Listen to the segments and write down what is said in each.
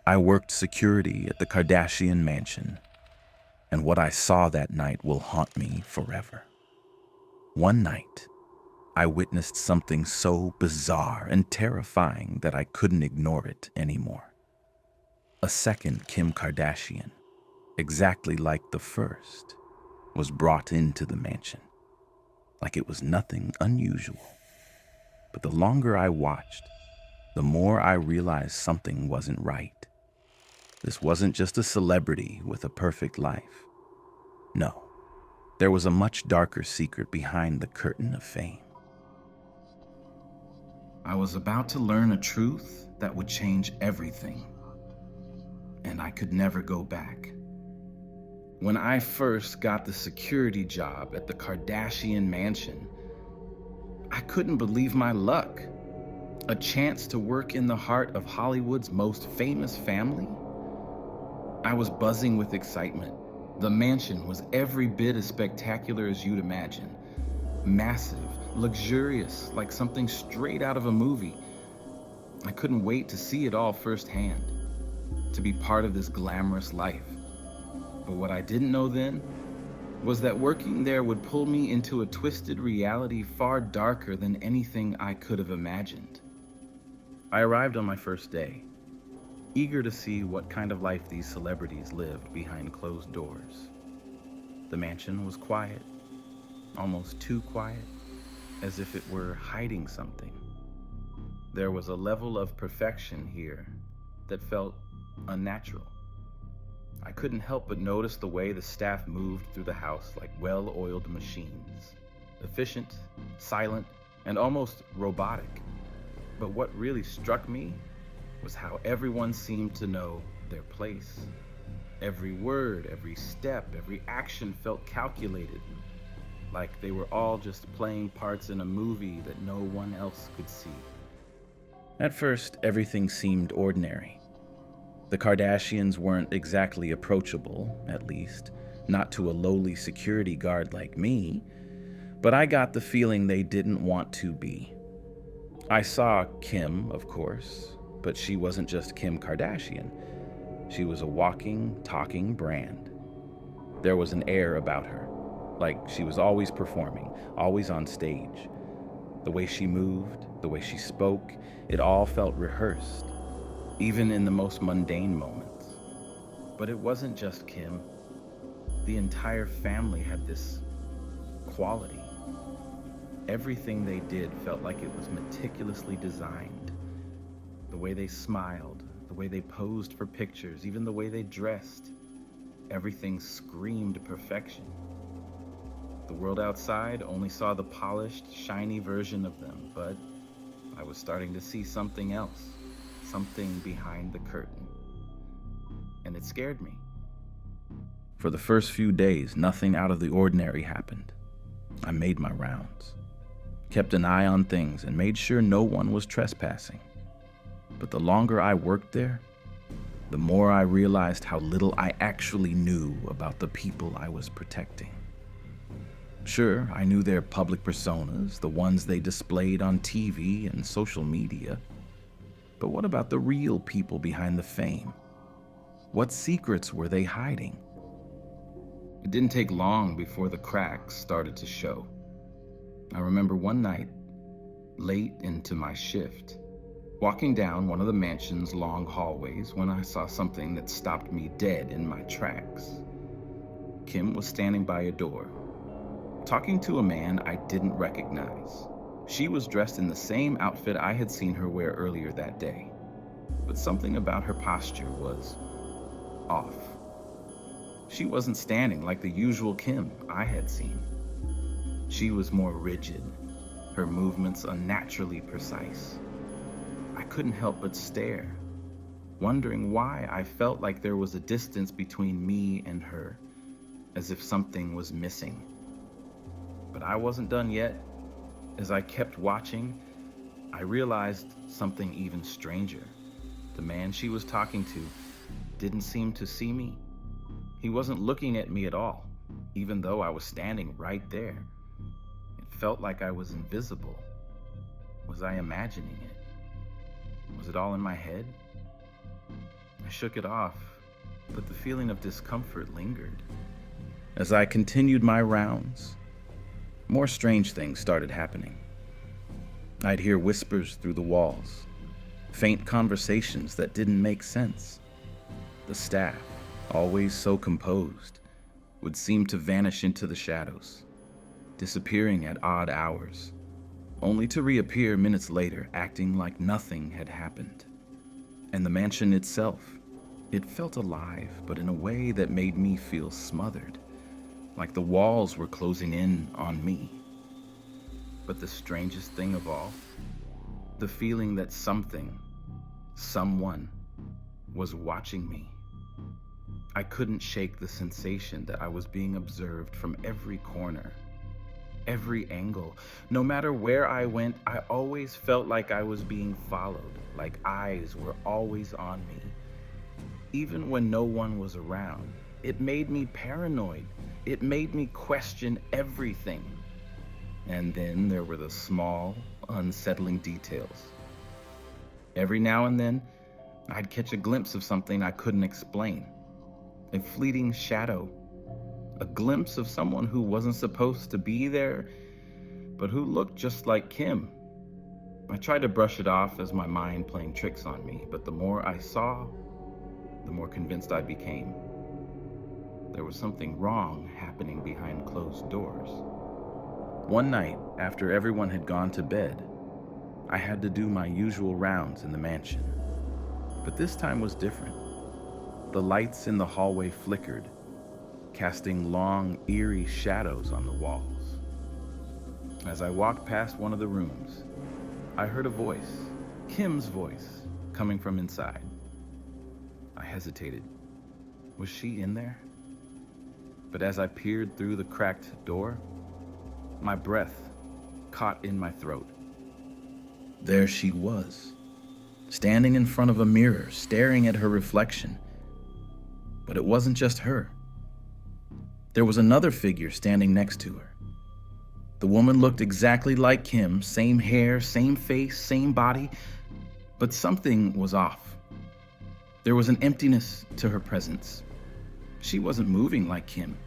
I worked security at the Kardashian mansion, and what I saw that night will haunt me forever. One night, I witnessed something so bizarre and terrifying that I couldn't ignore it anymore. A second Kim Kardashian, exactly like the first, was brought into the mansion, like it was nothing unusual. But the longer I watched, the more I realized something wasn't right. This wasn't just a celebrity with a perfect life. No, there was a much darker secret behind the curtain of fame. I was about to learn a truth that would change everything, and I could never go back. When I first got the security job at the Kardashian mansion, I couldn't believe my luck. A chance to work in the heart of Hollywood's most famous family? I was buzzing with excitement. The mansion was every bit as spectacular as you'd imagine. Massive, luxurious, like something straight out of a movie. I couldn't wait to see it all firsthand, to be part of this glamorous life. But what I didn't know then was that working there would pull me into a twisted reality far darker than anything I could have imagined. I arrived on my first day, eager to see what kind of life these celebrities lived behind closed doors. The mansion was quiet, almost too quiet, as if it were hiding something. There was a level of perfection here that felt unnatural. I couldn't help but notice the way the staff moved through the house like well-oiled machines. Efficient, silent, and almost robotic. But what really struck me was how everyone seemed to know their place. Every word, every step, every action felt calculated, like they were all just playing parts in a movie that no one else could see. At first, everything seemed ordinary. The Kardashians weren't exactly approachable, at least, not to a lowly security guard like me, but I got the feeling they didn't want to be. I saw Kim, of course, but she wasn't just Kim Kardashian. She was a walking, talking brand. There was an air about her, like she was always performing, always on stage. The way she moved, the way she spoke, it all felt rehearsed, even in the most mundane moments. But it wasn't just Kim. The entire family had this quality. Everything they did felt like it was meticulously designed. The way they smiled, the way they posed for pictures, even the way they dressed. Everything screamed perfection. The world outside only saw the polished, shiny version of them, but I was starting to see something else, something behind the curtain. And it scared me. For the first few days, nothing out of the ordinary happened. I made my rounds, kept an eye on things, and made sure no one was trespassing. But the longer I worked there, the more I realized how little I actually knew about the people I was protecting. Sure, I knew their public personas, the ones they displayed on TV and social media. But what about the real people behind the fame? What secrets were they hiding? It didn't take long before the cracks started to show. I remember one night, late into my shift, walking down one of the mansion's long hallways when I saw something that stopped me dead in my tracks. Kim was standing by a door, talking to a man I didn't recognize. She was dressed in the same outfit I had seen her wear earlier that day, but something about her posture was off. She wasn't standing like the usual Kim I had seen. She was more rigid, her movements unnaturally precise. I couldn't help but stare, wondering why I felt like there was a distance between me and her, as if something was missing. But I wasn't done yet. As I kept watching, I realized something even stranger. The man she was talking to didn't seem to see me. He wasn't looking at me at all, even though I was standing right there. It felt like I was invisible. Was I imagining it? Was it all in my head? I shook it off, but the feeling of discomfort lingered. As I continued my rounds, more strange things started happening. I'd hear whispers through the walls, faint conversations that didn't make sense. The staff, always so composed, would seem to vanish into the shadows, disappearing at odd hours, only to reappear minutes later, acting like nothing had happened. And the mansion itself, it felt alive, but in a way that made me feel smothered, like the walls were closing in on me. But the strangest thing of all, the feeling that something, someone, was watching me. I couldn't shake the sensation that I was being observed from every corner, every angle. No matter where I went, I always felt like I was being followed, like eyes were always on me. Even when no one was around, it made me paranoid. It made me question everything. And then there were the small, unsettling details. Every now and then, I'd catch a glimpse of something I couldn't explain. A fleeting shadow, a glimpse of someone who wasn't supposed to be there, but who looked just like Kim. I tried to brush it off as my mind playing tricks on me, but the more I saw, the more convinced I became. There was something wrong happening behind closed doors. One night, after everyone had gone to bed, I had to do my usual rounds in the mansion. But this time was different. The lights in the hallway flickered, casting long, eerie shadows on the walls. As I walked past one of the rooms, I heard a voice, Kim's voice, coming from inside. I hesitated. Was she in there? But as I peered through the cracked door, my breath caught in my throat. There she was, standing in front of a mirror, staring at her reflection. But it wasn't just her. There was another figure standing next to her. The woman looked exactly like Kim, same hair, same face, same body, but something was off. There was an emptiness to her presence. She wasn't moving like Kim.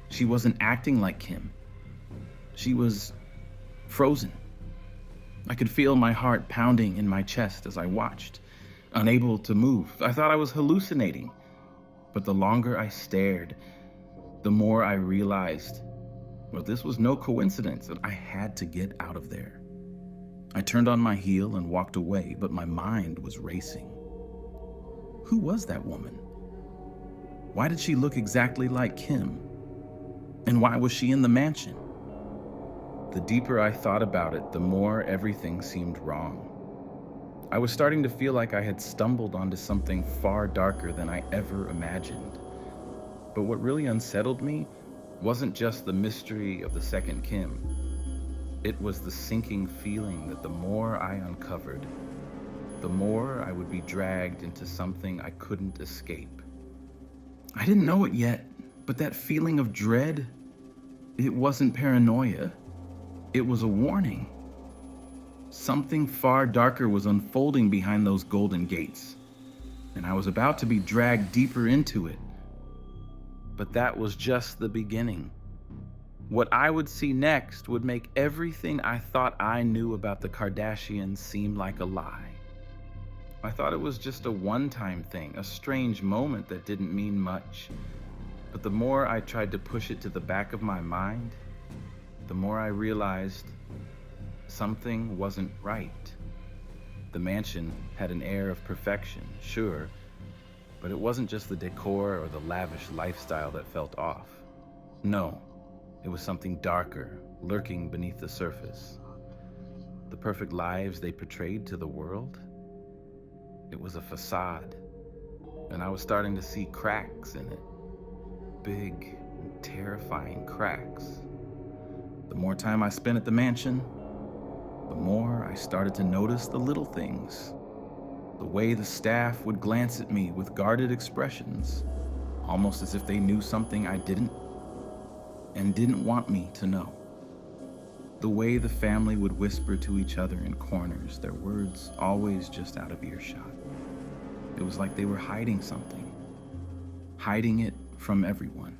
She wasn't acting like Kim. She was frozen. I could feel my heart pounding in my chest as I watched, unable to move. I thought I was hallucinating. But the longer I stared, the more I realized, well, this was no coincidence, and I had to get out of there. I turned on my heel and walked away, but my mind was racing. Who was that woman? Why did she look exactly like Kim? And why was she in the mansion? The deeper I thought about it, the more everything seemed wrong. I was starting to feel like I had stumbled onto something far darker than I ever imagined. But what really unsettled me wasn't just the mystery of the second Kim. It was the sinking feeling that the more I uncovered, the more I would be dragged into something I couldn't escape. I didn't know it yet, but that feeling of dread, it wasn't paranoia. It was a warning. Something far darker was unfolding behind those golden gates, and I was about to be dragged deeper into it. But that was just the beginning. What I would see next would make everything I thought I knew about the Kardashians seem like a lie. I thought it was just a one-time thing, a strange moment that didn't mean much. But the more I tried to push it to the back of my mind, the more I realized something wasn't right. The mansion had an air of perfection, sure, but it wasn't just the decor or the lavish lifestyle that felt off. No, it was something darker, lurking beneath the surface. The perfect lives they portrayed to the world? It was a facade, and I was starting to see cracks in it. Big, terrifying cracks. The more time I spent at the mansion, the more I started to notice the little things. The way the staff would glance at me with guarded expressions, almost as if they knew something I didn't, and didn't want me to know. The way the family would whisper to each other in corners, their words always just out of earshot. It was like they were hiding something, hiding it from everyone.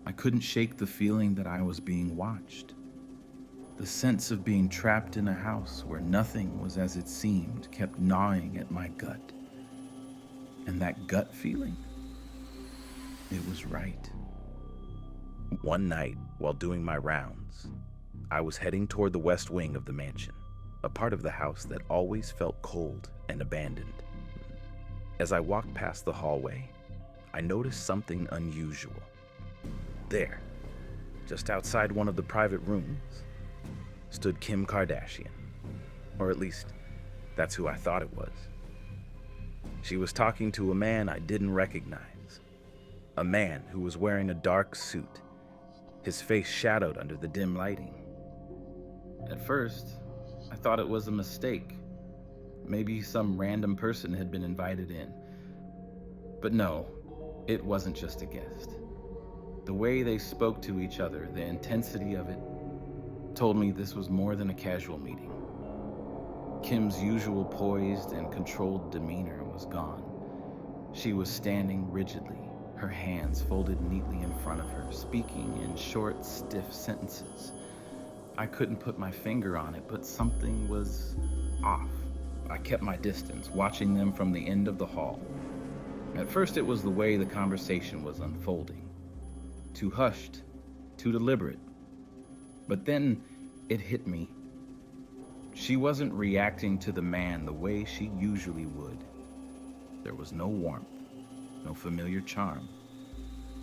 I couldn't shake the feeling that I was being watched. The sense of being trapped in a house where nothing was as it seemed kept gnawing at my gut. And that gut feeling, it was right. One night, while doing my rounds, I was heading toward the west wing of the mansion, a part of the house that always felt cold and abandoned. As I walked past the hallway, I noticed something unusual. There, just outside one of the private rooms, stood Kim Kardashian. Or at least, that's who I thought it was. She was talking to a man I didn't recognize. A man who was wearing a dark suit, his face shadowed under the dim lighting. At first, I thought it was a mistake. Maybe some random person had been invited in. But no, it wasn't just a guest. The way they spoke to each other, the intensity of it, told me this was more than a casual meeting. Kim's usual poised and controlled demeanor was gone. She was standing rigidly, her hands folded neatly in front of her, speaking in short, stiff sentences. I couldn't put my finger on it, but something was off. I kept my distance, watching them from the end of the hall. At first, it was the way the conversation was unfolding. Too hushed, too deliberate. But then it hit me. She wasn't reacting to the man the way she usually would. There was no warmth, no familiar charm.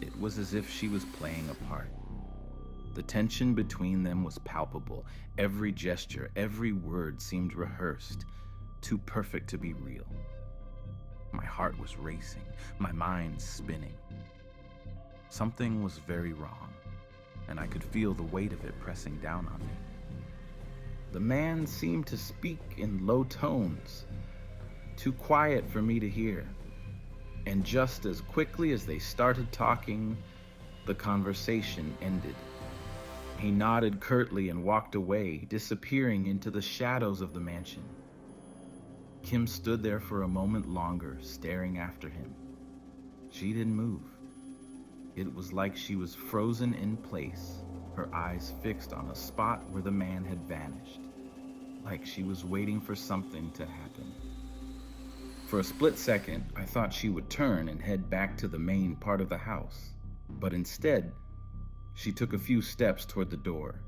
It was as if she was playing a part. The tension between them was palpable. Every gesture, every word seemed rehearsed, too perfect to be real. My heart was racing, my mind spinning. Something was very wrong, and I could feel the weight of it pressing down on me. The man seemed to speak in low tones, too quiet for me to hear. And just as quickly as they started talking, the conversation ended. He nodded curtly and walked away, disappearing into the shadows of the mansion. Kim stood there for a moment longer, staring after him. She didn't move. It was like she was frozen in place, her eyes fixed on a spot where the man had vanished, like she was waiting for something to happen. For a split second, I thought she would turn and head back to the main part of the house, but instead, she took a few steps toward the door,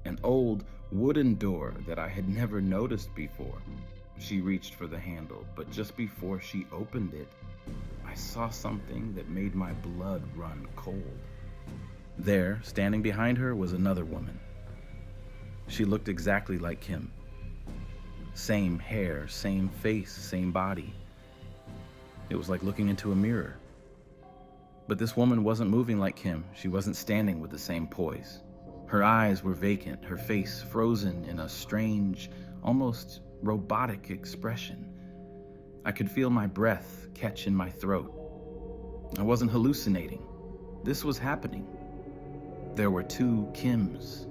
an old wooden door that I had never noticed before. She reached for the handle, but just before she opened it, I saw something that made my blood run cold. There, standing behind her, was another woman. She looked exactly like Kim. Same hair, same face, same body. It was like looking into a mirror. But this woman wasn't moving like Kim. She wasn't standing with the same poise. Her eyes were vacant, her face frozen in a strange, almost robotic expression. I could feel my breath catch in my throat. I wasn't hallucinating. This was happening. There were two Kims.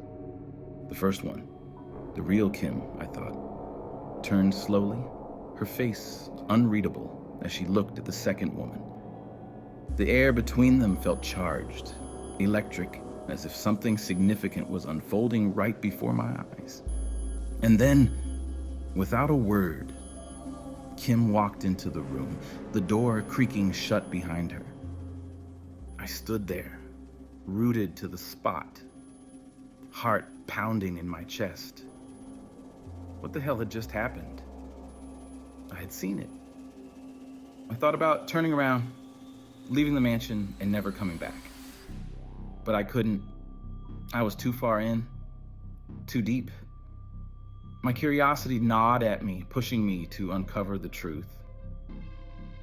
The first one, the real Kim, I thought, turned slowly, her face unreadable as she looked at the second woman. The air between them felt charged, electric, as if something significant was unfolding right before my eyes. And then, without a word, Kim walked into the room, the door creaking shut behind her. I stood there, rooted to the spot, heart pounding in my chest. What the hell had just happened? I had seen it. I thought about turning around, leaving the mansion, and never coming back. But I couldn't. I was too far in, too deep. My curiosity gnawed at me, pushing me to uncover the truth.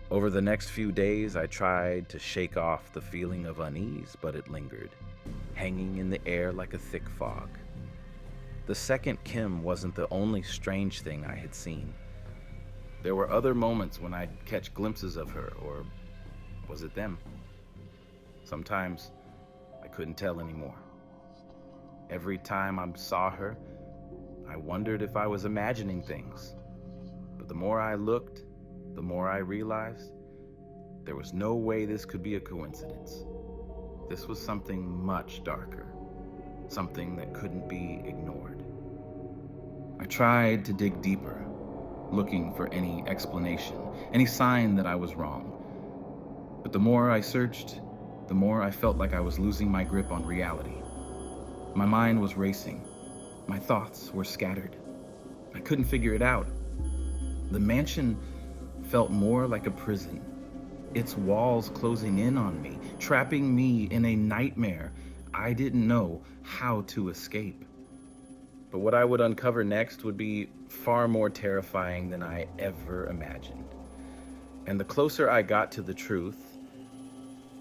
Over the next few days, I tried to shake off the feeling of unease, but it lingered, hanging in the air like a thick fog. The second Kim wasn't the only strange thing I had seen. There were other moments when I'd catch glimpses of her, or was it them? Sometimes I couldn't tell anymore. Every time I saw her, I wondered if I was imagining things. But the more I looked, the more I realized there was no way this could be a coincidence. This was something much darker, something that couldn't be ignored. I tried to dig deeper, looking for any explanation, any sign that I was wrong. But the more I searched, the more I felt like I was losing my grip on reality. My mind was racing. My thoughts were scattered. I couldn't figure it out. The mansion felt more like a prison, its walls closing in on me, trapping me in a nightmare I didn't know how to escape. But what I would uncover next would be far more terrifying than I ever imagined. And the closer I got to the truth,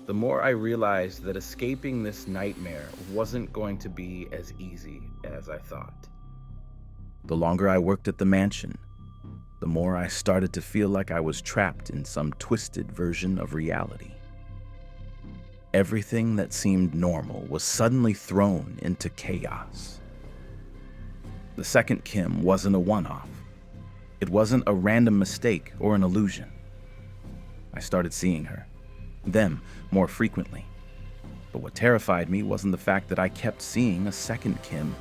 the more I realized that escaping this nightmare wasn't going to be as easy as I thought. The longer I worked at the mansion, the more I started to feel like I was trapped in some twisted version of reality. Everything that seemed normal was suddenly thrown into chaos. The second Kim wasn't a one-off. It wasn't a random mistake or an illusion. I started seeing her, them, more frequently. But what terrified me wasn't the fact that I kept seeing a second Kim.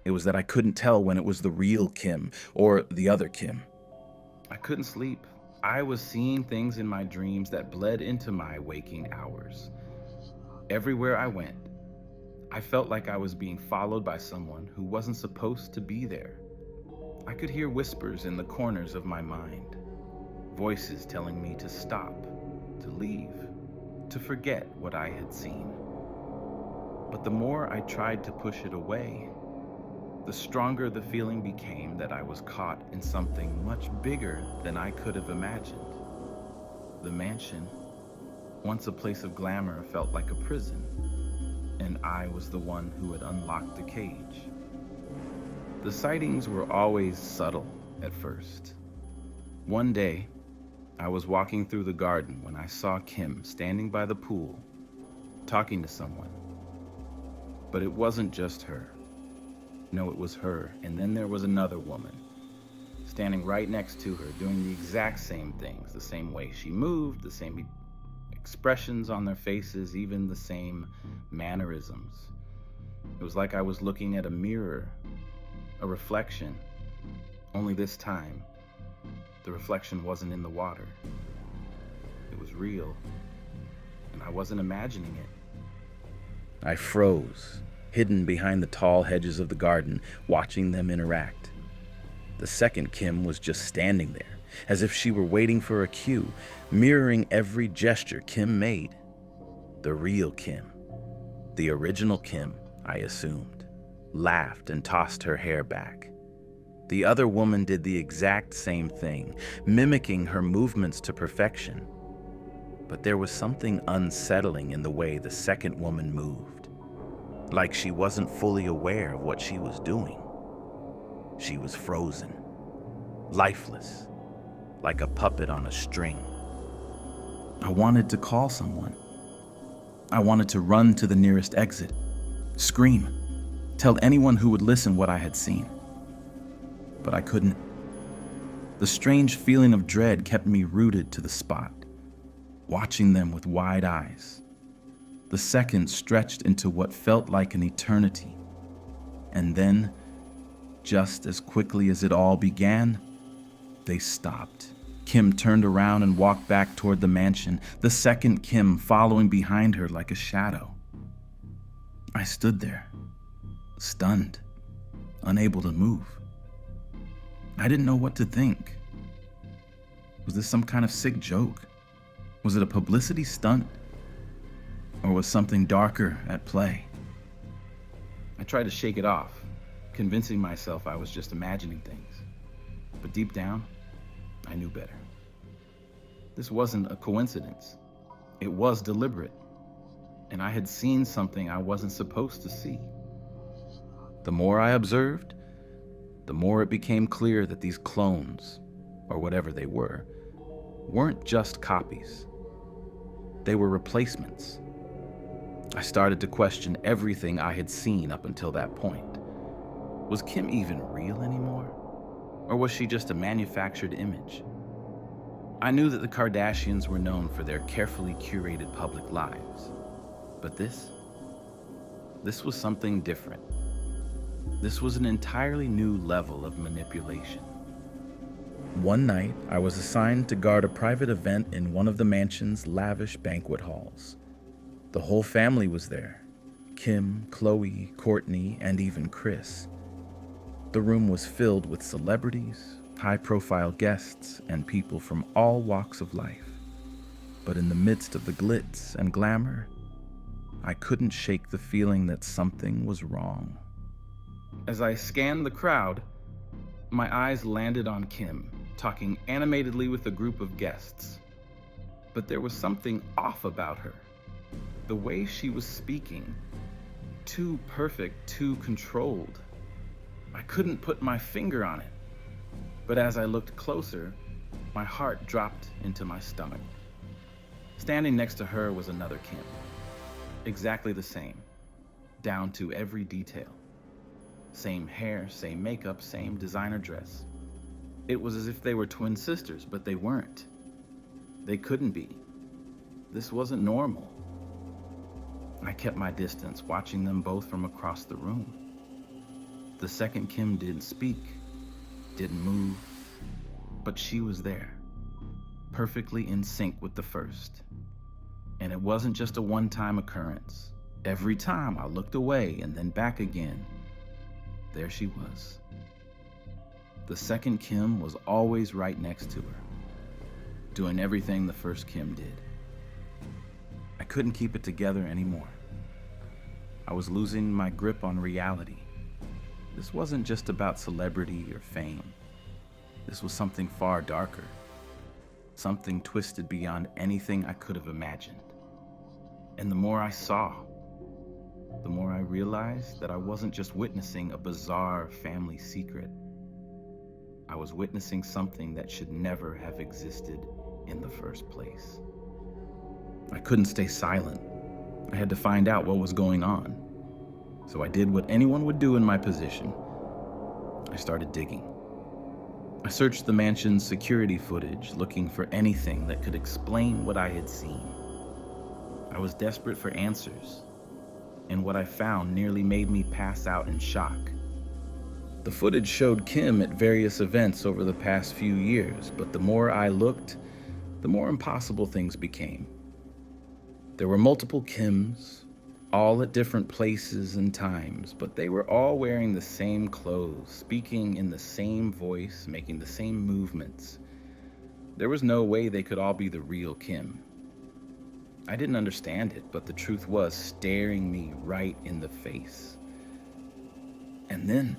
It was that I couldn't tell when it was the real Kim or the other Kim. I couldn't sleep. I was seeing things in my dreams that bled into my waking hours. Everywhere I went, I felt like I was being followed by someone who wasn't supposed to be there. I could hear whispers in the corners of my mind, voices telling me to stop, to leave, to forget what I had seen. But the more I tried to push it away, the stronger the feeling became that I was caught in something much bigger than I could have imagined. The mansion, once a place of glamour, felt like a prison, and I was the one who had unlocked the cage. The sightings were always subtle at first. One day, I was walking through the garden when I saw Kim standing by the pool, talking to someone. But it wasn't just her. No, it was her, and then there was another woman, standing right next to her, doing the exact same things, the same way she moved, the same expressions on their faces, even the same mannerisms. It was like I was looking at a mirror, a reflection, only this time, the reflection wasn't in the water. It was real, and I wasn't imagining it. I froze, hidden behind the tall hedges of the garden, watching them interact. The second Kim was just standing there, as if she were waiting for a cue, mirroring every gesture Kim made. The real Kim, the original Kim, I assumed, laughed and tossed her hair back. The other woman did the exact same thing, mimicking her movements to perfection. But there was something unsettling in the way the second woman moved, like she wasn't fully aware of what she was doing. She was frozen, lifeless, like a puppet on a string. I wanted to call someone. I wanted to run to the nearest exit, scream, tell anyone who would listen what I had seen. But I couldn't. The strange feeling of dread kept me rooted to the spot, watching them with wide eyes. The seconds stretched into what felt like an eternity. And then, just as quickly as it all began, they stopped. Kim turned around and walked back toward the mansion, the second Kim following behind her like a shadow. I stood there, stunned, unable to move. I didn't know what to think. Was this some kind of sick joke? Was it a publicity stunt? Or was something darker at play? I tried to shake it off, convincing myself I was just imagining things. But deep down, I knew better. This wasn't a coincidence. It was deliberate. And I had seen something I wasn't supposed to see. The more I observed, the more it became clear that these clones, or whatever they were, weren't just copies. They were replacements. I started to question everything I had seen up until that point. Was Kim even real anymore? Or was she just a manufactured image? I knew that the Kardashians were known for their carefully curated public lives. But this was something different. This was an entirely new level of manipulation. One night, I was assigned to guard a private event in one of the mansion's lavish banquet halls. The whole family was there: Kim, Chloe, Courtney, and even Chris. The room was filled with celebrities, high-profile guests, and people from all walks of life. But in the midst of the glitz and glamour, I couldn't shake the feeling that something was wrong. As I scanned the crowd, my eyes landed on Kim, talking animatedly with a group of guests. But there was something off about her. The way she was speaking, too perfect, too controlled. I couldn't put my finger on it. But as I looked closer, my heart dropped into my stomach. Standing next to her was another Kim. Exactly the same, down to every detail. Same hair, same makeup, same designer dress. It was as if they were twin sisters, but they weren't. They couldn't be. This wasn't normal. I kept my distance, watching them both from across the room. The second Kim didn't speak, didn't move, but she was there, perfectly in sync with the first. And it wasn't just a one-time occurrence. Every time I looked away and then back again, there she was. The second Kim was always right next to her, doing everything the first Kim did. I couldn't keep it together anymore. I was losing my grip on reality. This wasn't just about celebrity or fame. This was something far darker, something twisted beyond anything I could have imagined. And the more I saw, the more I realized that I wasn't just witnessing a bizarre family secret. I was witnessing something that should never have existed in the first place. I couldn't stay silent. I had to find out what was going on. So I did what anyone would do in my position. I started digging. I searched the mansion's security footage, looking for anything that could explain what I had seen. I was desperate for answers, and what I found nearly made me pass out in shock. The footage showed Kim at various events over the past few years, but the more I looked, the more impossible things became. There were multiple Kims, all at different places and times, but they were all wearing the same clothes, speaking in the same voice, making the same movements. There was no way they could all be the real Kim. I didn't understand it, but the truth was staring me right in the face. And then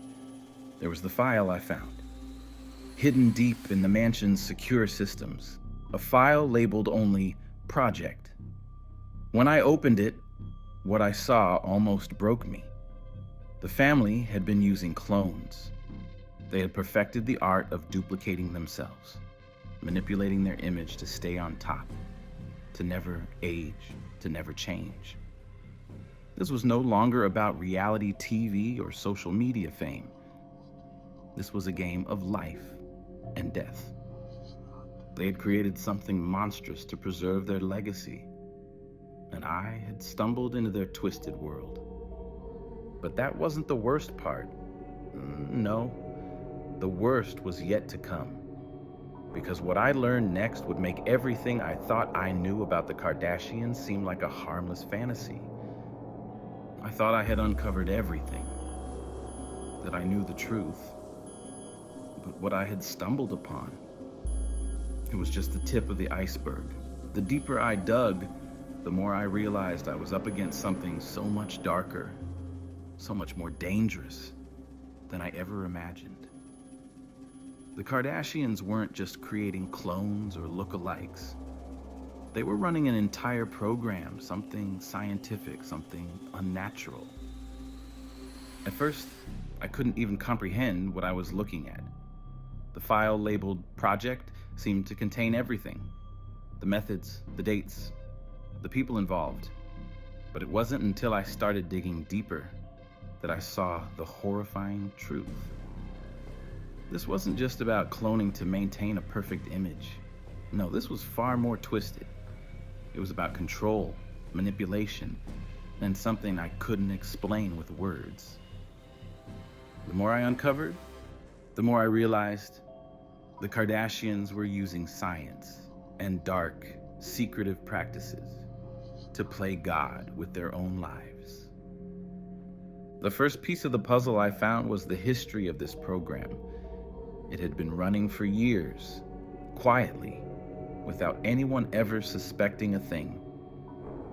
there was the file I found, hidden deep in the mansion's secure systems, a file labeled only Project. When I opened it, what I saw almost broke me. The family had been using clones. They had perfected the art of duplicating themselves, manipulating their image to stay on top, to never age, to never change. This was no longer about reality TV or social media fame. This was a game of life and death. They had created something monstrous to preserve their legacy, and I had stumbled into their twisted world. But that wasn't the worst part. No, the worst was yet to come. Because what I learned next would make everything I thought I knew about the Kardashians seem like a harmless fantasy. I thought I had uncovered everything, that I knew the truth. But what I had stumbled upon, it was just the tip of the iceberg. The deeper I dug, the more I realized I was up against something so much darker, so much more dangerous than I ever imagined. The Kardashians weren't just creating clones or lookalikes. They were running an entire program, something scientific, something unnatural. At first, I couldn't even comprehend what I was looking at. The file labeled Project seemed to contain everything: the methods, the dates, the people involved. But it wasn't until I started digging deeper that I saw the horrifying truth. This wasn't just about cloning to maintain a perfect image. No, this was far more twisted. It was about control, manipulation, and something I couldn't explain with words. The more I uncovered, the more I realized the Kardashians were using science and dark, secretive practices to play God with their own lives. The first piece of the puzzle I found was the history of this program. It had been running for years, quietly, without anyone ever suspecting a thing.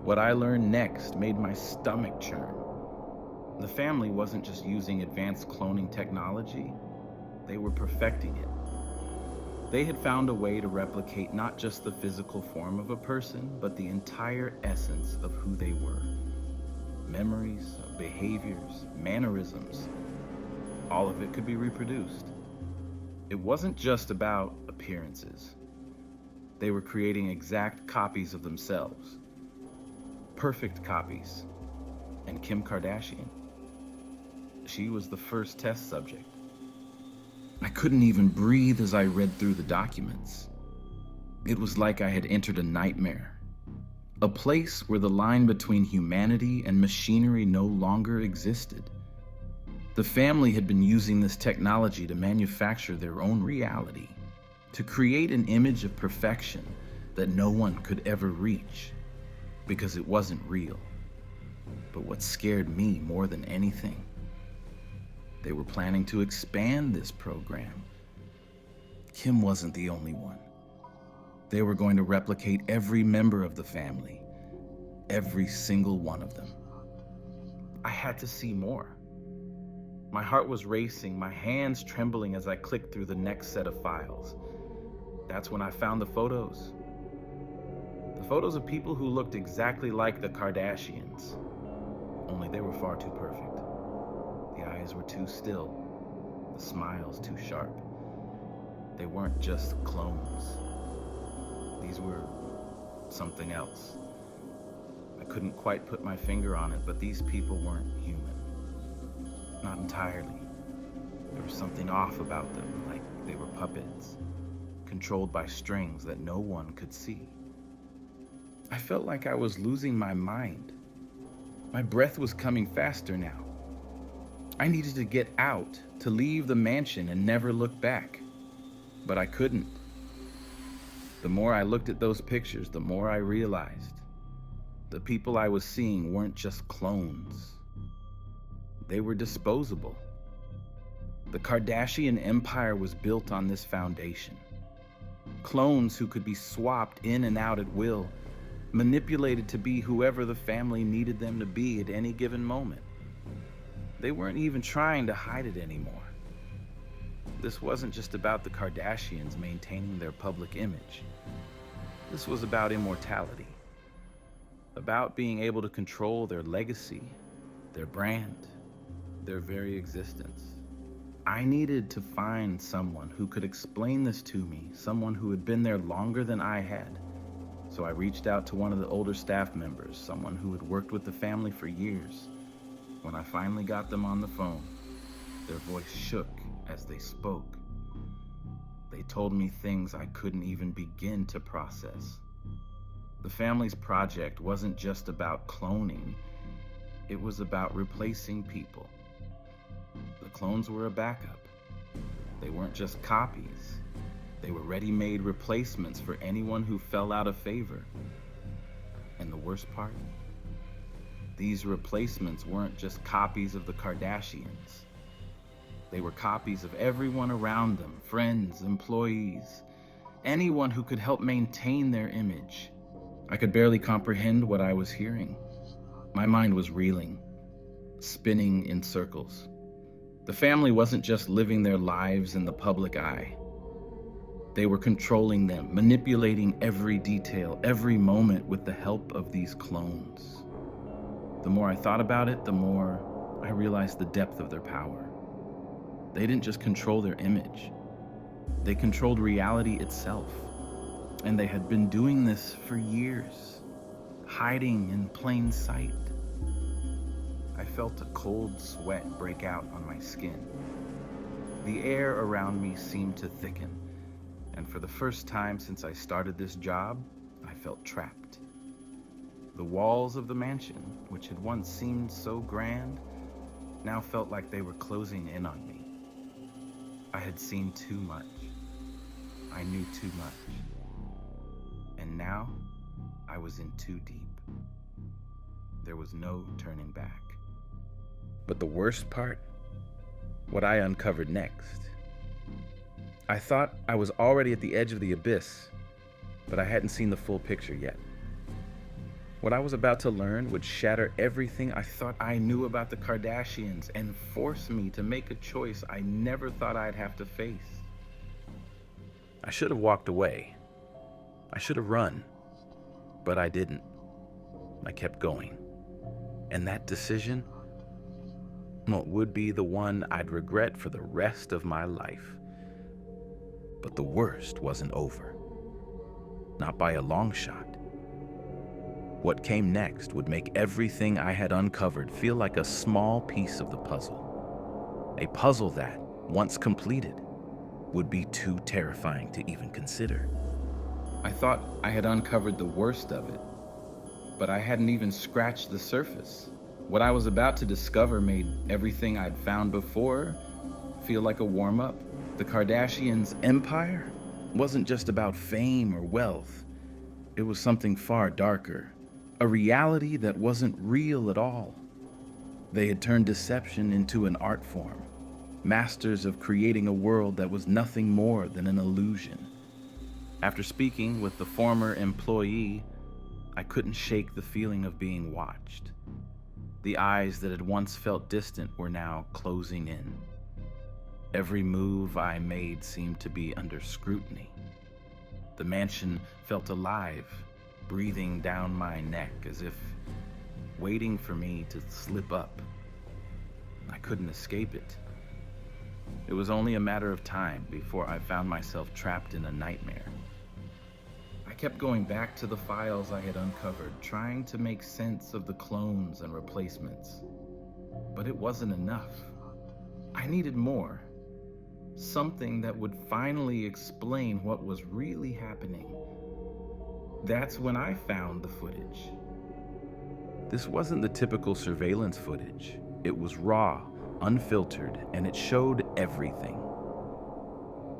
What I learned next made my stomach churn. The family wasn't just using advanced cloning technology, they were perfecting it. They had found a way to replicate not just the physical form of a person, but the entire essence of who they were. Memories, behaviors, mannerisms, all of it could be reproduced. It wasn't just about appearances. They were creating exact copies of themselves. Perfect copies. And Kim Kardashian, she was the first test subject. I couldn't even breathe as I read through the documents. It was like I had entered a nightmare. A place where the line between humanity and machinery no longer existed. The family had been using this technology to manufacture their own reality, to create an image of perfection that no one could ever reach, because it wasn't real. But what scared me more than anything, they were planning to expand this program. Kim wasn't the only one. They were going to replicate every member of the family, every single one of them. I had to see more. My heart was racing, my hands trembling as I clicked through the next set of files. That's when I found the photos. The photos of people who looked exactly like the Kardashians, only they were far too perfect. The eyes were too still, the smiles too sharp. They weren't just clones. These were something else. I couldn't quite put my finger on it, but these people weren't human. Not entirely. There was something off about them, like they were puppets, controlled by strings that no one could see. I felt like I was losing my mind. My breath was coming faster now. I needed to get out, to leave the mansion and never look back. But I couldn't. The more I looked at those pictures, the more I realized the people I was seeing weren't just clones. They were disposable. The Kardashian empire was built on this foundation. Clones who could be swapped in and out at will, manipulated to be whoever the family needed them to be at any given moment. They weren't even trying to hide it anymore. This wasn't just about the Kardashians maintaining their public image. This was about immortality, about being able to control their legacy, their brand, their very existence. I needed to find someone who could explain this to me, someone who had been there longer than I had. So I reached out to one of the older staff members, someone who had worked with the family for years. When I finally got them on the phone, their voice shook as they spoke. They told me things I couldn't even begin to process. The family's project wasn't just about cloning, it was about replacing people. The clones were a backup. They weren't just copies. They were ready-made replacements for anyone who fell out of favor. And the worst part? These replacements weren't just copies of the Kardashians. They were copies of everyone around them, friends, employees, anyone who could help maintain their image. I could barely comprehend what I was hearing. My mind was reeling, spinning in circles. The family wasn't just living their lives in the public eye. They were controlling them, manipulating every detail, every moment with the help of these clones. The more I thought about it, the more I realized the depth of their power. They didn't just control their image. They controlled reality itself. And they had been doing this for years, hiding in plain sight. I felt a cold sweat break out on my skin. The air around me seemed to thicken, And for the first time since I started this job, I felt trapped. The walls of the mansion, which had once seemed so grand, now felt like they were closing in on me. I had seen too much. I knew too much. And now, I was in too deep. There was no turning back. But the worst part? What I uncovered next. I thought I was already at the edge of the abyss, but I hadn't seen the full picture yet. What I was about to learn would shatter everything I thought I knew about the Kardashians and force me to make a choice I never thought I'd have to face. I should have walked away. I should have run, but I didn't. I kept going. And that decision, well, would be the one I'd regret for the rest of my life. But the worst wasn't over. Not by a long shot. What came next would make everything I had uncovered feel like a small piece of the puzzle. A puzzle that, once completed, would be too terrifying to even consider. I thought I had uncovered the worst of it, but I hadn't even scratched the surface. What I was about to discover made everything I'd found before feel like a warm-up. The Kardashians' empire wasn't just about fame or wealth. It was something far darker, a reality that wasn't real at all. They had turned deception into an art form, masters of creating a world that was nothing more than an illusion. After speaking with the former employee, I couldn't shake the feeling of being watched. The eyes that had once felt distant were now closing in. Every move I made seemed to be under scrutiny. The mansion felt alive, breathing down my neck as if waiting for me to slip up. I couldn't escape it. It was only a matter of time before I found myself trapped in a nightmare. I kept going back to the files I had uncovered, trying to make sense of the clones and replacements. But it wasn't enough. I needed more. Something that would finally explain what was really happening. That's when I found the footage. This wasn't the typical surveillance footage. It was raw, unfiltered, and it showed everything.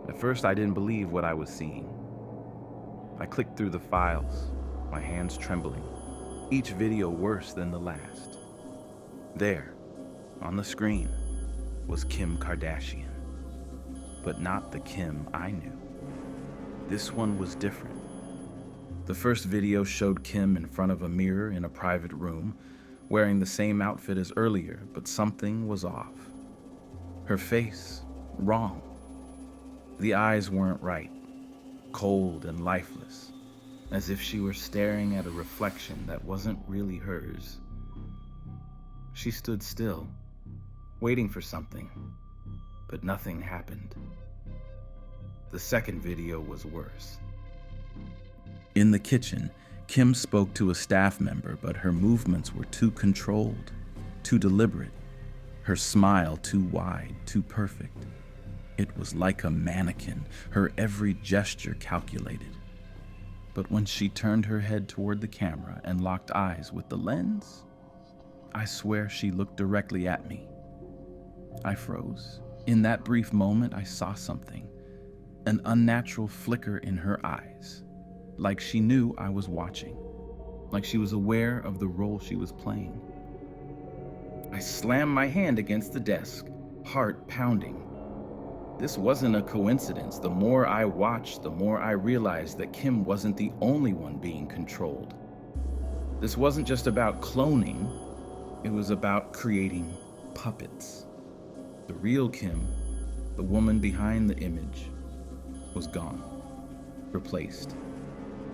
At first, I didn't believe what I was seeing. I clicked through the files, my hands trembling, each video worse than the last. There, on the screen, was Kim Kardashian. But not the Kim I knew. This one was different. The first video showed Kim in front of a mirror in a private room, wearing the same outfit as earlier, but something was off. Her face, wrong. The eyes weren't right, cold and lifeless, as if she were staring at a reflection that wasn't really hers. She stood still, waiting for something, but nothing happened. The second video was worse. In the kitchen, Kim spoke to a staff member, but her movements were too controlled, too deliberate. Her smile too wide, too perfect. It was like a mannequin, her every gesture calculated. But when she turned her head toward the camera and locked eyes with the lens, I swear she looked directly at me. I froze. In that brief moment, I saw something, an unnatural flicker in her eyes, like she knew I was watching, like she was aware of the role she was playing. I slammed my hand against the desk, heart pounding. This wasn't a coincidence. The more I watched, the more I realized that Kim wasn't the only one being controlled. This wasn't just about cloning, it was about creating puppets. The real Kim, the woman behind the image, was gone, replaced.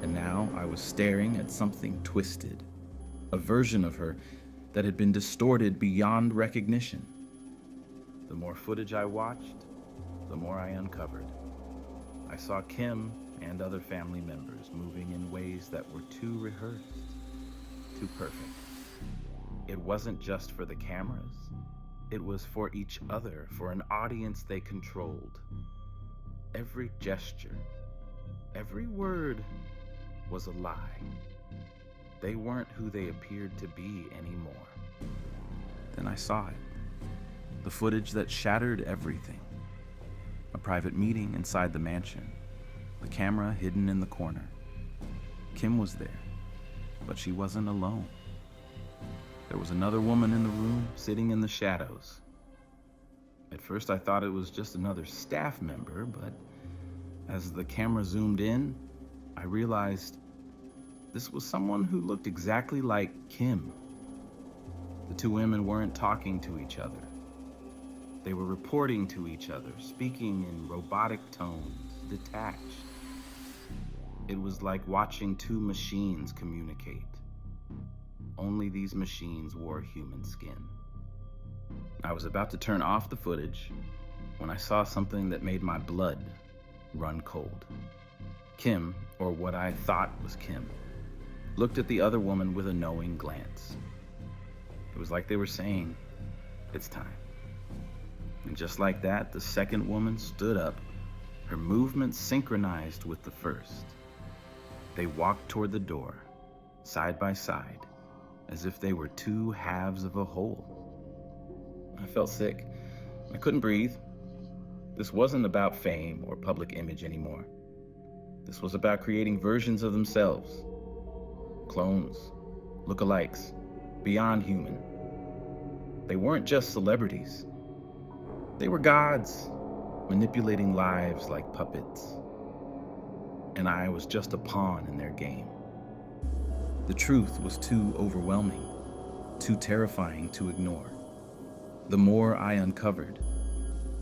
And now I was staring at something twisted, a version of her that had been distorted beyond recognition. The more footage I watched, the more I uncovered. I saw Kim and other family members moving in ways that were too rehearsed, too perfect. It wasn't just for the cameras. It was for each other, for an audience they controlled. Every gesture, Every word was a lie. They weren't who they appeared to be anymore. Then I saw it. The footage that shattered everything. A private meeting inside the mansion. The camera hidden in the corner. Kim was there, but she wasn't alone. There was another woman in the room, sitting in the shadows. At first I thought it was just another staff member, but as the camera zoomed in, I realized this was someone who looked exactly like Kim. The two women weren't talking to each other. They were reporting to each other, speaking in robotic tones, detached. It was like watching two machines communicate. Only these machines wore human skin. I was about to turn off the footage when I saw something that made my blood run cold. Kim, or what I thought was Kim, looked at the other woman with a knowing glance. It was like they were saying, "It's time." And just like that, the second woman stood up, her movements synchronized with the first. They walked toward the door, side by side, as if they were two halves of a whole. I felt sick. I couldn't breathe. This wasn't about fame or public image anymore. This was about creating versions of themselves. Clones, lookalikes, beyond human. They weren't just celebrities. They were gods, manipulating lives like puppets. And I was just a pawn in their game. The truth was too overwhelming, too terrifying to ignore. The more I uncovered,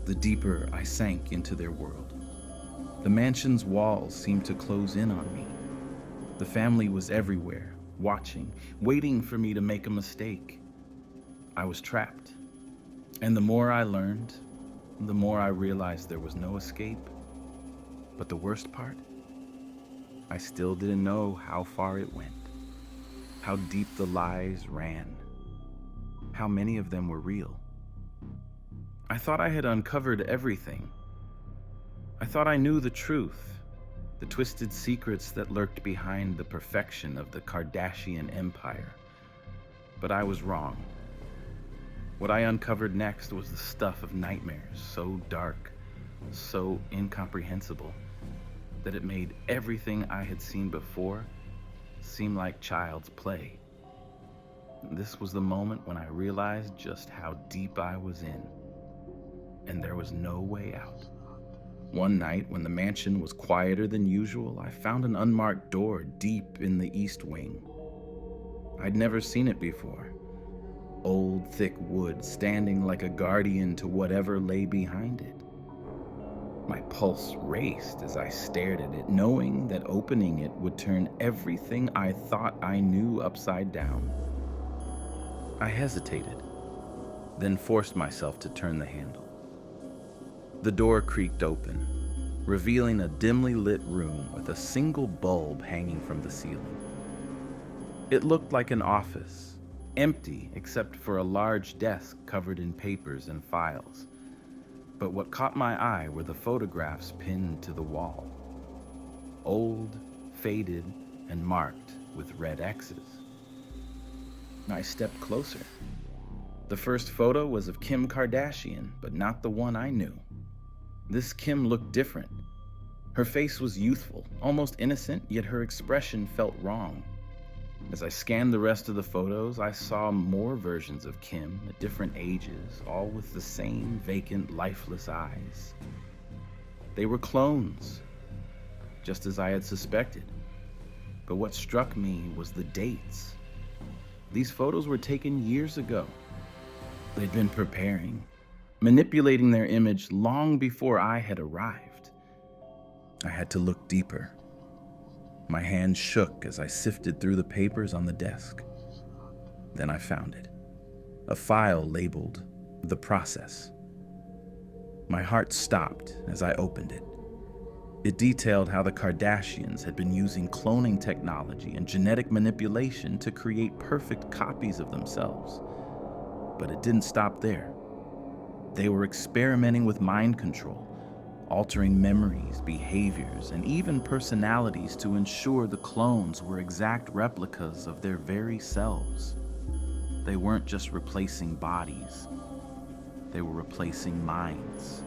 the deeper I sank into their world. The mansion's walls seemed to close in on me. The family was everywhere, watching, waiting for me to make a mistake. I was trapped. And the more I learned, the more I realized there was no escape. But the worst part, I still didn't know how far it went, how deep the lies ran, how many of them were real. I thought I had uncovered everything. I thought I knew the truth, the twisted secrets that lurked behind the perfection of the Kardashian empire. But I was wrong. What I uncovered next was the stuff of nightmares, so dark, so incomprehensible, that it made everything I had seen before seem like child's play. This was the moment when I realized just how deep I was in, and there was no way out. One night, when the mansion was quieter than usual, I found an unmarked door deep in the east wing. I'd never seen it before. Old, thick wood standing like a guardian to whatever lay behind it. My pulse raced as I stared at it, knowing that opening it would turn everything I thought I knew upside down. I hesitated, then forced myself to turn the handle. The door creaked open, revealing a dimly lit room with a single bulb hanging from the ceiling. It looked like an office, empty except for a large desk covered in papers and files. But what caught my eye were the photographs pinned to the wall. Old, faded, and marked with red X's. I stepped closer. The first photo was of Kim Kardashian, but not the one I knew. This Kim looked different. Her face was youthful, almost innocent, yet her expression felt wrong. As I scanned the rest of the photos, I saw more versions of Kim at different ages, all with the same vacant, lifeless eyes. They were clones, just as I had suspected. But what struck me was the dates. These photos were taken years ago. They'd been preparing, manipulating their image long before I had arrived. I had to look deeper. My hand shook as I sifted through the papers on the desk. Then I found it. A file labeled "The Process." My heart stopped as I opened it. It detailed how the Kardashians had been using cloning technology and genetic manipulation to create perfect copies of themselves. But it didn't stop there. They were experimenting with mind control, altering memories, behaviors, and even personalities to ensure the clones were exact replicas of their very selves. They weren't just replacing bodies, they were replacing minds,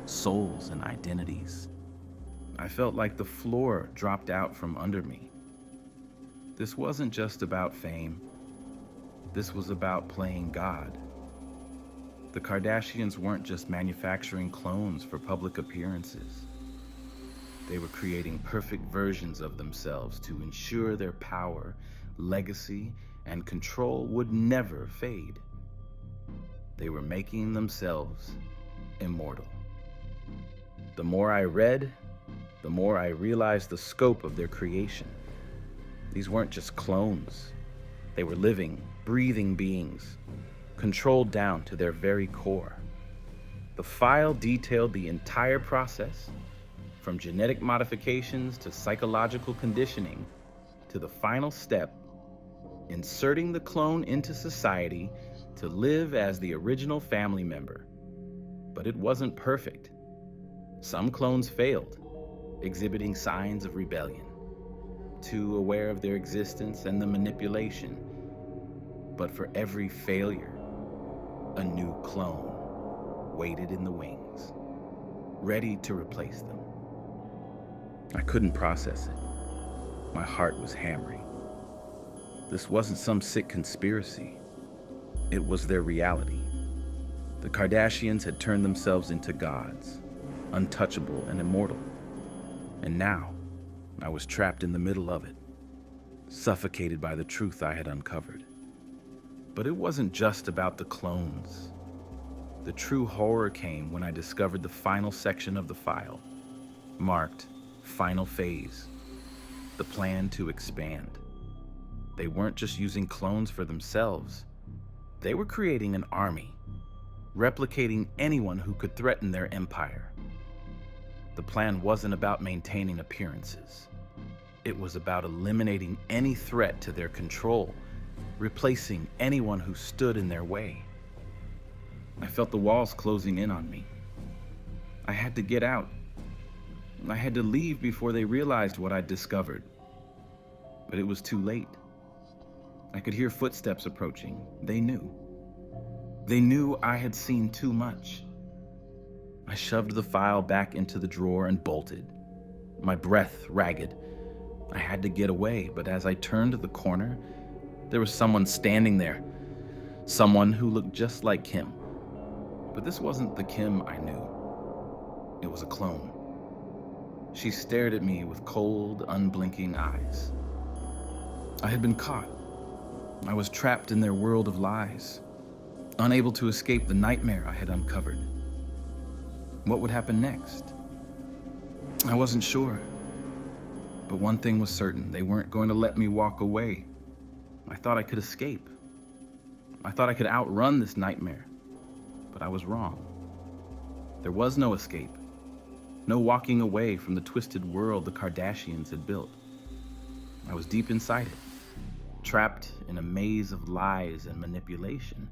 souls, and identities. I felt like the floor dropped out from under me. This wasn't just about fame. This was about playing God. The Kardashians weren't just manufacturing clones for public appearances. They were creating perfect versions of themselves to ensure their power, legacy, and control would never fade. They were making themselves immortal. The more I read, the more I realized the scope of their creation. These weren't just clones. They were living, breathing beings, controlled down to their very core. The file detailed the entire process, from genetic modifications to psychological conditioning, to the final step, inserting the clone into society to live as the original family member. But it wasn't perfect. Some clones failed, exhibiting signs of rebellion, too aware of their existence and the manipulation. But for every failure, a new clone waited in the wings, ready to replace them. I couldn't process it. My heart was hammering. This wasn't some sick conspiracy. It was their reality. The Kardashians had turned themselves into gods, untouchable and immortal. And now, I was trapped in the middle of it, suffocated by the truth I had uncovered. But it wasn't just about the clones. The true horror came when I discovered the final section of the file, marked Final Phase, the plan to expand. They weren't just using clones for themselves. They were creating an army, replicating anyone who could threaten their empire. The plan wasn't about maintaining appearances. It was about eliminating any threat to their control, replacing anyone who stood in their way. I felt the walls closing in on me. I had to get out. I had to leave before they realized what I'd discovered. But it was too late. I could hear footsteps approaching. They knew. They knew I had seen too much. I shoved the file back into the drawer and bolted, my breath ragged. I had to get away, but as I turned the corner, there was someone standing there. Someone who looked just like Kim. But this wasn't the Kim I knew. It was a clone. She stared at me with cold, unblinking eyes. I had been caught. I was trapped in their world of lies, unable to escape the nightmare I had uncovered. What would happen next? I wasn't sure. But one thing was certain, they weren't going to let me walk away. I thought I could escape. I thought I could outrun this nightmare. But I was wrong. There was no escape. No walking away from the twisted world the Kardashians had built. I was deep inside it, trapped in a maze of lies and manipulation,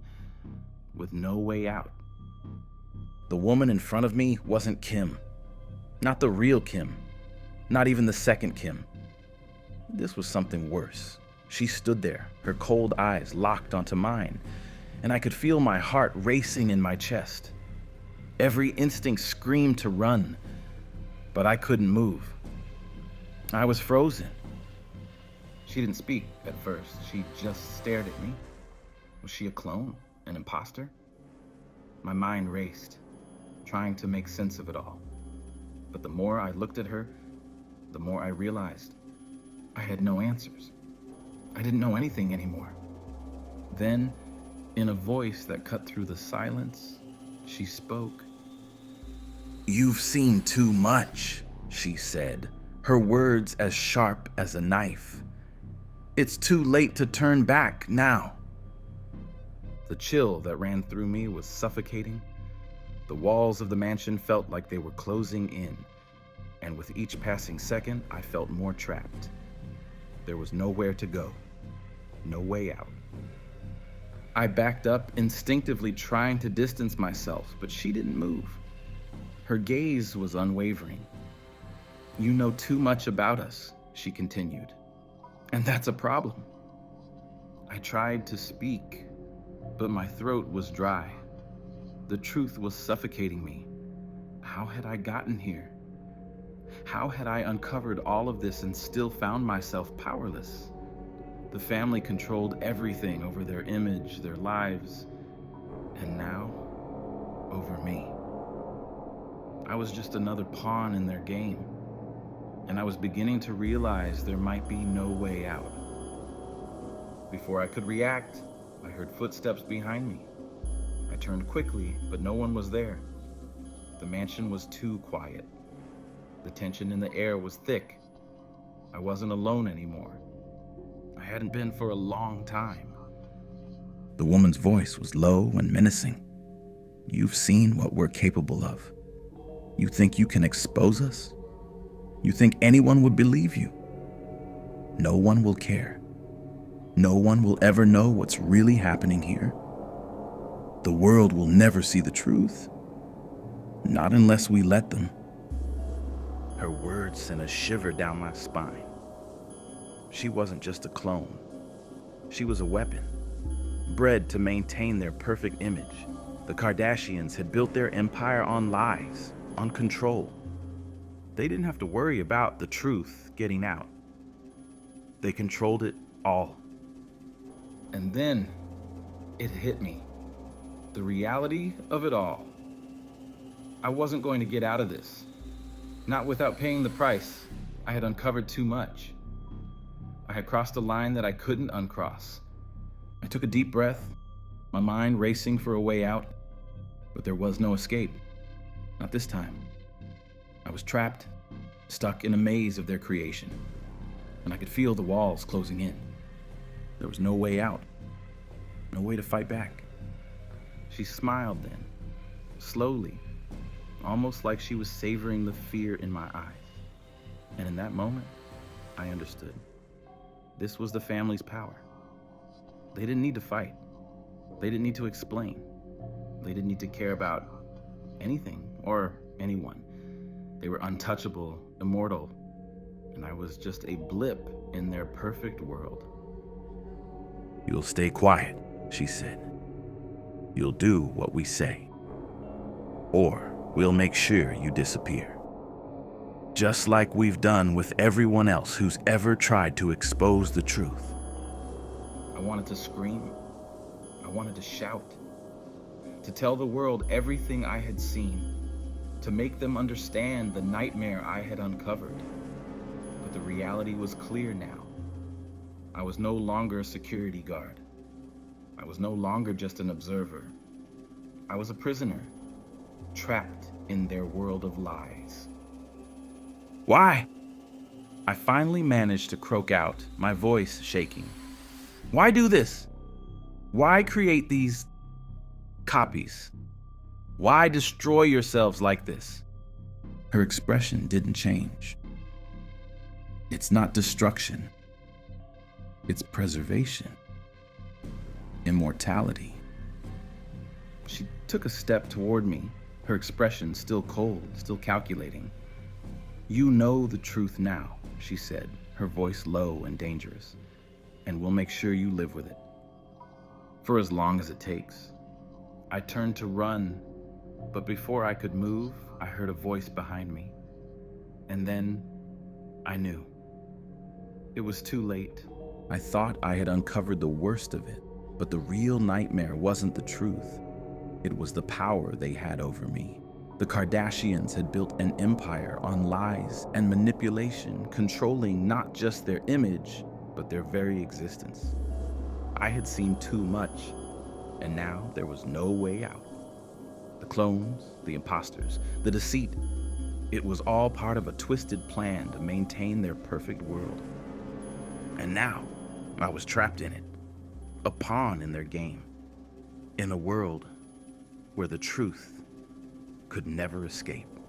with no way out. The woman in front of me wasn't Kim. Not the real Kim. Not even the second Kim. This was something worse. She stood there, her cold eyes locked onto mine, and I could feel my heart racing in my chest. Every instinct screamed to run, but I couldn't move. I was frozen. She didn't speak at first. She just stared at me. Was she a clone? An imposter? My mind raced, trying to make sense of it all. But the more I looked at her, the more I realized I had no answers. I didn't know anything anymore. Then, in a voice that cut through the silence, she spoke. "You've seen too much," she said, her words as sharp as a knife. "It's too late to turn back now." The chill that ran through me was suffocating. The walls of the mansion felt like they were closing in, and with each passing second, I felt more trapped. There was nowhere to go, no way out. I backed up, instinctively trying to distance myself, but she didn't move. Her gaze was unwavering. "You know too much about us," she continued, "and that's a problem." I tried to speak, but my throat was dry. The truth was suffocating me. How had I gotten here? How had I uncovered all of this and still found myself powerless? The family controlled everything over their image, their lives, and now, over me. I was just another pawn in their game, and I was beginning to realize there might be no way out. Before I could react, I heard footsteps behind me. I turned quickly, but no one was there. The mansion was too quiet. The tension in the air was thick. I wasn't alone anymore. I hadn't been for a long time. The woman's voice was low and menacing. "You've seen what we're capable of. You think you can expose us? You think anyone would believe you? No one will care. No one will ever know what's really happening here. The world will never see the truth. Not unless we let them." Her words sent a shiver down my spine. She wasn't just a clone. She was a weapon, bred to maintain their perfect image. The Kardashians had built their empire on lies, on control. They didn't have to worry about the truth getting out. They controlled it all. And then it hit me. The reality of it all. I wasn't going to get out of this. Not without paying the price. I had uncovered too much. I had crossed a line that I couldn't uncross. I took a deep breath, my mind racing for a way out, but there was no escape. Not this time. I was trapped, stuck in a maze of their creation, and I could feel the walls closing in. There was no way out, no way to fight back. She smiled then, slowly, almost like she was savoring the fear in my eyes. And in that moment, I understood. This was the family's power. They didn't need to fight. They didn't need to explain. They didn't need to care about anything or anyone. They were untouchable, immortal, and I was just a blip in their perfect world. "You'll stay quiet," she said. "You'll do what we say, or we'll make sure you disappear. Just like we've done with everyone else who's ever tried to expose the truth." I wanted to scream. I wanted to shout. To tell the world everything I had seen. To make them understand the nightmare I had uncovered. But the reality was clear now. I was no longer a security guard. I was no longer just an observer. I was a prisoner, trapped in their world of lies. "Why?" I finally managed to croak out, my voice shaking. "Why do this? Why create these copies? Why destroy yourselves like this?" Her expression didn't change. "It's not destruction. It's preservation. Immortality." She took a step toward me, her expression still cold, still calculating. "You know the truth now," she said, her voice low and dangerous, "and we'll make sure you live with it. For as long as it takes." I turned to run, but before I could move, I heard a voice behind me. And then I knew. It was too late. I thought I had uncovered the worst of it, but the real nightmare wasn't the truth. It was the power they had over me. The Kardashians had built an empire on lies and manipulation, controlling not just their image, but their very existence. I had seen too much, and now there was no way out. The clones, the imposters, the deceit, it was all part of a twisted plan to maintain their perfect world. And now, I was trapped in it, a pawn in their game, in a world where the truth could never escape.